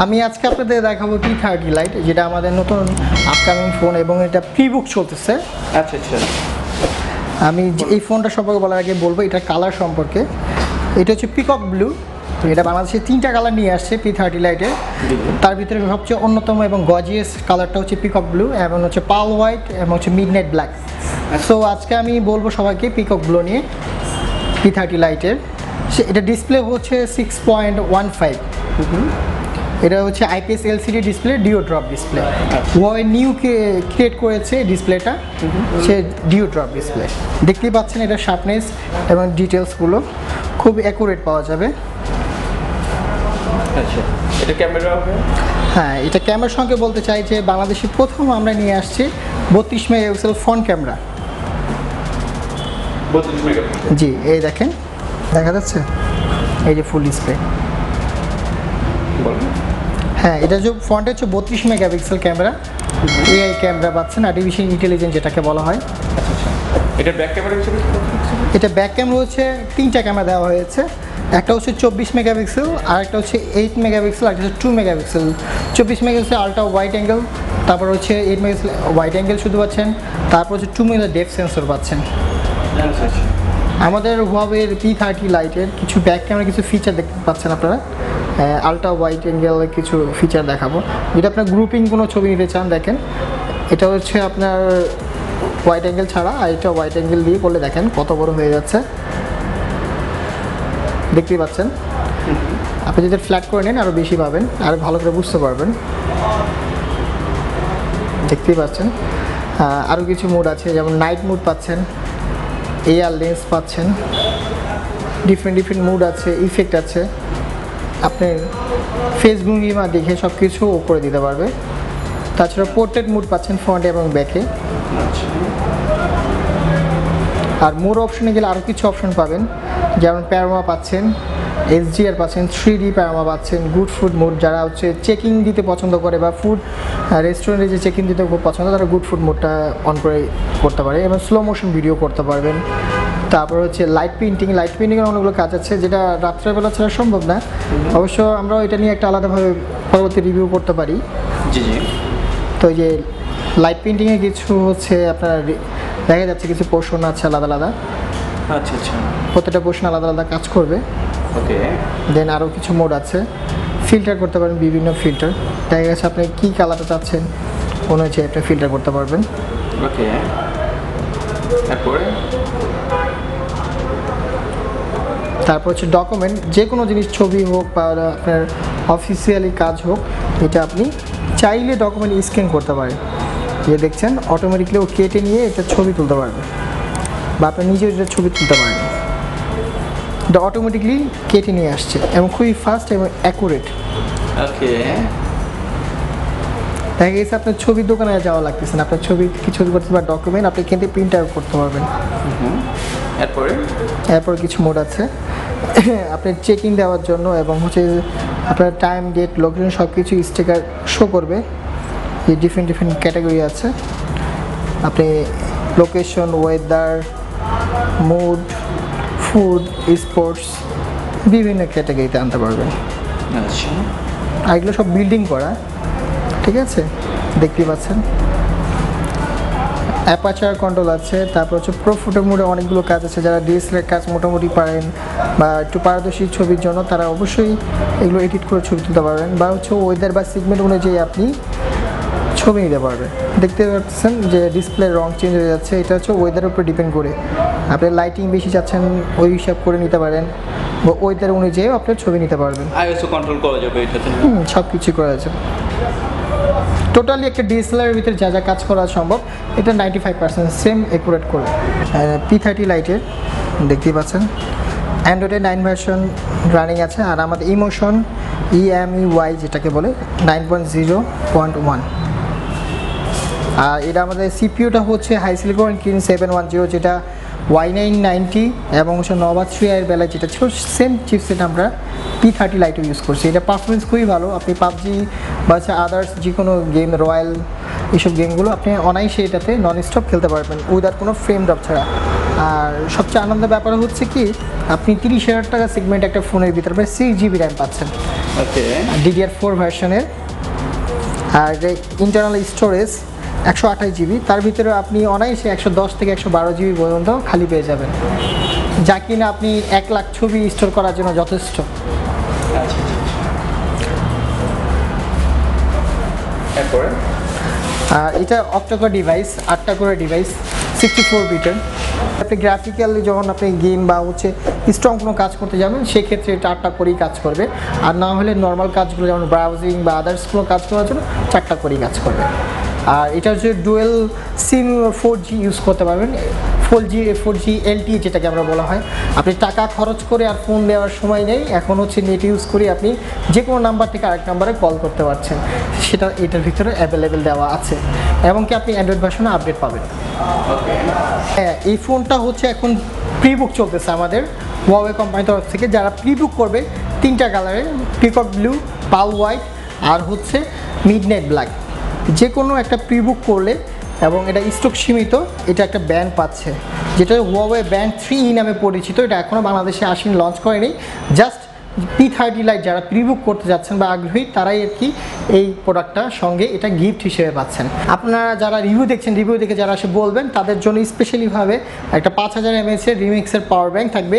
আমি আজকে আপনাদের দেখাবো P30 লাইট, যেটা আমাদের নতুন আপকামিং ফোন এবং এটা প্রি-বুক চলতেছে। আচ্ছা আচ্ছা। আমি এই ফোনটা সম্পর্কে বলার আগে বলবো এটা কালার সম্পর্কে। এটা হচ্ছে পিকক ব্লু। এটা বাংলাদেশে 3টা কালার নিয়ে আসছে P30 লাইটে। তার ভিতরে সবচেয়ে অন্যতম এবং গর্জিয়াস কালারটা হচ্ছে পিকক ব্লু, এবং হচ্ছে পার্ল হোয়াইট এবং হচ্ছে মিডনাইট ব্ল্যাক। সো আজকে আমি বলবো সবাইকে পিকক ব্লু নিয়ে P30 লাইটের। এটা ডিসপ্লে হচ্ছে 6.15। এটা হচ্ছে IPS LCD display, dew drop display. Why new create করেছে ডিসপ্লেটা, সে ডিও ড্রপ ডিসপ্লে। দেখতেই পাচ্ছেন এটা শার্পনেস এবং ডিটেলসগুলো খুব অ্যাকুরেট পাওয়া যাবে। আচ্ছা, এটা ক্যামেরা হবে? হ্যাঁ, এটা ক্যামেরার সঙ্গে বলতে চাই যে বাংলাদেশে প্রথম আমরা নিয়ে আসছি 32 মেগাপিক্সেল ফ্রন্ট ক্যামেরা। 32 মেগাপিক্সেল? জি, এই দেখেন, দেখা যাচ্ছে এই যে ফুল ডিসপ্লে। হ্যাঁ, এটা যে ফ্রন্টে হচ্ছে 32 মেগাপিক্সেল ক্যামেরা, AI ক্যামেরা পাচ্ছেন, আর্টিফিশিয়াল ইন্টেলিজেন্স যেটাকে বলা হয়। আচ্ছা, এটা ব্যাক ক্যামেরা হিসেবে? এটা ব্যাক ক্যামেরা হচ্ছে 3টা ক্যামেরা দেওয়া হয়েছে। একটা হচ্ছে 24 মেগাপিক্সেল, আর একটা হচ্ছে 8 মেগাপিক্সেল, আর একটা হচ্ছে 2 megapixel. 24 megapixel ultra wide angle, তারপর হচ্ছে 8 মেগাপিক্সেল ওয়াইড অ্যাঙ্গেল শুধু পাচ্ছেন, তারপর হচ্ছে 2 মেগাপিক্সেল ডেপথ সেন্সর পাচ্ছেন। আচ্ছা আচ্ছা। আমাদের হুয়াওয়ের P30 লাইটের কিছু ব্যাক ক্যামেরা কিছু ফিচার দেখতে পাচ্ছেন আপনারা। আলট্রা ওয়াইড অ্যাঙ্গেলের কিছু ফিচার দেখাবো। যদি আপনার গ্রুপিং কোনো ছবি নিতে চান, দেখেন এটা হচ্ছে আপনার ওয়াইড অ্যাঙ্গেল ছাড়া, আর এটা ওয়াইড অ্যাঙ্গেল দিয়ে করলে দেখেন কত বড় হয়ে যাচ্ছে, দেখতেই পাচ্ছেন। আপনি যদি ফ্ল্যাট করে নেন আরও বেশি পাবেন, আরও ভালো করে বুঝতে পারবেন। দেখতেই পাচ্ছেন আরও কিছু মুড আছে, যেমন নাইট মুড পাচ্ছেন, এআর লেন্স পাচ্ছেন, ডিফারেন্ট মুড আছে, ইফেক্ট আছে। আপনি ফেস ভঙ্গিমা দেখে সব কিছু করে দিতে পারবে। তাছাড়া পোর্ট্রেট মুড পাচ্ছেন ফ্রন্ট এবং ব্যাকে। আর মোর অপশনে গেলে আরও কিছু অপশন পাবেন, যেমন প্যারামা পাচ্ছেন, HDR পাচ্ছেন, 3D প্যারামা পাচ্ছেন, গুড ফুড মোড। যারা হচ্ছে চেকিং দিতে পছন্দ করে বা ফুড রেস্টুরেন্টে যে চেকিং দিতে খুব পছন্দ, তারা গুড ফুড মোডটা অন করে করতে পারে, এবং স্লো মোশন ভিডিও করতে পারবেন। তারপর হচ্ছে লাইট পেইন্টিংয়ের অনেকগুলো কাজ আছে, যেটা রাত্রেবেলা ছাড়া সম্ভব না। অবশ্য আমরাও এটা নিয়ে একটা আলাদাভাবে পরবর্তী রিভিউ করতে পারি। জি জি। তো এই যে লাইট পেইন্টিংয়ে কিছু হচ্ছে আপনার দেখা যাচ্ছে কিছু পোর্শন আছে আলাদা আলাদা। আচ্ছা আচ্ছা। প্রত্যেকটা পোর্শন আলাদা আলাদা কাজ করবে। ওকে। দেন আরও কিছু মোড আছে, ফিল্টার করতে পারেন, বিভিন্ন ফিল্টার। দেখা গেছে আপনি কী কালারটা চাচ্ছেন কোনো হচ্ছে একটা ফিল্টার করতে পারবেন। ওকে। তারপর হচ্ছে ডকুমেন্ট, যে কোনো জিনিস, ছবি হোক বা আপনার অফিসিয়ালি কাজ হোক, এটা আপনি চাইলে ডকুমেন্ট স্ক্যান করতে পারেন। যে দেখছেন অটোমেটিকলি ও কেটে নিয়ে এটা ছবি তুলতে পারবে, বা আপনি নিজেও এটা ছবি তুলতে পারেন। এটা অটোমেটিকলি কেটে নিয়ে আসছে এবং খুবই ফাস্ট এবং অ্যাকুরেট। ওকে। দেখা গেছে আপনার ছবির দোকানে যাওয়া লাগতেছে না, আপনার ছবি ছবি করতে বা ডকুমেন্ট আপনি কিন্তু প্রিন্ট আউট করতে পারবেন। এরপর কিছু মোড আছে আপনি চেকিং দেওয়ার জন্য, এবং হচ্ছে আপনার টাইম, ডেট, লোকেশন সব কিছু স্টিকার শো করবে। এই ডিফারেন্ট ক্যাটাগরি আছে, আপনি location, weather, mood, food, sports বিভিন্ন ক্যাটাগরিতে আনতে পারবেন। আচ্ছা। আর এগুলো সব বিল্ডিং করা, ঠিক আছে, দেখতেই পাচ্ছেন। অ্যাপারচার কন্ট্রোল আছে। তারপর হচ্ছে প্রো ফটো মোডে অনেকগুলো কাজ আছে। যারা ডিএসএলআর কাজ মোটামুটি পারেন বা একটু পারদর্শী ছবির জন্য, তারা অবশ্যই এগুলো এডিট করে ছবি তুলতে পারবেন, বা হচ্ছে ওয়েদার বা সিগমেন্ট অনুযায়ী আপনি ছবি নিতে পারবেন। দেখতে পাচ্ছেন যে ডিসপ্লের রং চেঞ্জ হয়ে যাচ্ছে, এটা হচ্ছে ওয়েদারের উপর ডিপেন্ড করে। আপনি লাইটিং বেশি চাচ্ছেন ওই হিসাব করে নিতে পারেন, বা ওয়েদার অনুযায়ী আপনার ছবি নিতে পারবেন। আইএসও কন্ট্রোল করা যাবে এটাতে? সব কিছু করা যাবে। টোটালি একটা ডিএসএলআরের ভিতরে যা যা কাজ করা সম্ভব, এটা 95% সেম অ্যাকুরেট করে। P30 লাইটের দেখতেই পাচ্ছেন অ্যান্ড্রয়েডের 9 ভার্সন রানিং আছে, আর আমাদের ইমোশন EMUI যেটাকে বলে 9.0.1। আর এটা আমাদের সিপিইউটা হচ্ছে হাইসিলিকন কিন 710, যেটা Y990, এবং হচ্ছে Nova 3i এর বেলায় যেটা ছিল সেম চিপসেট আমরা P30 লাইটও ইউজ করছি। এটা পারফরমেন্স খুবই ভালো। আপনি পাবজি বা হচ্ছে আদার্স যে কোনো গেম, রয়্যাল, এইসব গেমগুলো আপনি অনায়াসে এটাতে নন স্টপ খেলতে পারবেন উইদাউট কোনো ফ্রেম ড্রপ ছাড়া। আর সবচেয়ে আনন্দের ব্যাপার হচ্ছে কি, আপনি 30,000 টাকা সেগমেন্ট একটা ফোনের ভিতরে প্রায় 6 GB র্যাম পাচ্ছেন। ওকে DDR4 ভার্সনের। আর ইন্টারনাল স্টোরেজ 128 GB, তার ভিতরে আপনি অনায়াসে 110 থেকে 112 GB পর্যন্ত খালি পেয়ে যাবেন, যা কিনা আপনি 1 লাখ ছবি স্টোর করার জন্য যথেষ্ট। আচ্ছা এরপরে আর এটা অক্টোকোর ডিভাইস, 8টা করে ডিভাইস, 64 বিটের। আপনি গ্রাফিক্যালি যখন আপনি গেম বা হচ্ছে স্ট্রং কোনো কাজ করতে যাবেন সেক্ষেত্রে এটা 8টা করেই কাজ করবে, আর না হলে নর্মাল কাজগুলো যেমন ব্রাউজিং বা আদার্স কোনো কাজ করার জন্য 4টা করেই কাজ করবে। আর এটা হচ্ছে ডুয়েল সিম 4G ইউজ করতে পারবেন, 4G LTE যেটাকে আমরা বলা হয়। আপনি টাকা খরচ করে আর ফোন দেওয়ার সময় নেই, এখন হচ্ছে নেট ইউজ করে আপনি যে কোনো নাম্বার থেকে আরেক নাম্বারে কল করতে পারছেন, সেটা এটার ভিতরে অ্যাভেলেবেল দেওয়া আছে, এবং কি আপনি অ্যান্ড্রয়েড ভার্সনে আপডেট পাবেন। হ্যাঁ, এই ফোনটা হচ্ছে এখন প্রি বুক চলতেছে আমাদের Huawei কোম্পানির তরফ থেকে। যারা প্রি বুক করবে 3টা কালারে, পিকক ব্লু, পাল হোয়াইট আর হচ্ছে মিডনাইট ব্ল্যাক, যে কোনো একটা প্রি বুক করলে, এবং এটা স্টক সীমিত, এটা একটা ব্যান্ড পাচ্ছে যেটা Huawei ব্যান্ড 3E নামে পরিচিত। এটা এখনও বাংলাদেশে আসেনি, লঞ্চ করেনি। জাস্ট P30 Lite যারা প্রি বুক করতে যাচ্ছেন বা আগ্রহী, তারাই আর কি এই প্রোডাক্টটা সঙ্গে এটা গিফট হিসেবে পাচ্ছেন। আপনারা যারা রিভিউ দেখছেন, রিভিউ দেখে যারা এসে বলবেন, তাদের জন্য স্পেশালিভাবে একটা 5000 mAh এর রিমিক্সের পাওয়ার ব্যাংক থাকবে,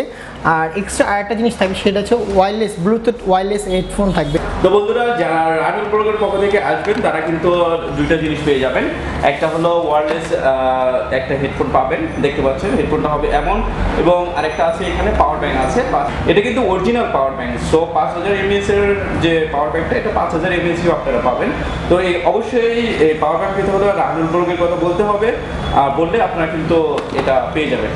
আর এক্সট্রা আরেকটা জিনিস থাকবে, সেটা হচ্ছে ওয়্যারলেস ব্লুটুথ ওয়্যারলেস হেডফোন থাকবে। তো বন্ধুরা, যারা রানুল ব্লগের পক্ষ থেকে আসবেন তারা কিন্তু দুইটা জিনিস পেয়ে যাবেন। একটা হলো ওয়্যারলেস একটা হেডফোন পাবেন, দেখতে পাচ্ছেন হেডফোনটা হবে এমন, এবং আরেকটা আছে এখানে পাওয়ার ব্যাংক আছে। এটা কিন্তু original power bank. So 5000 mAh এর যে পাওয়ার ব্যাংকটা, এটা 5000 mAh আপনারা পাবেন। তো এই অবশ্যই এই পাওয়ার ব্যাংক পেতে হলে রানুল ব্লগের কথা বলতে হবে, বললে আপনারা কিন্তু এটা পেয়ে যাবেন।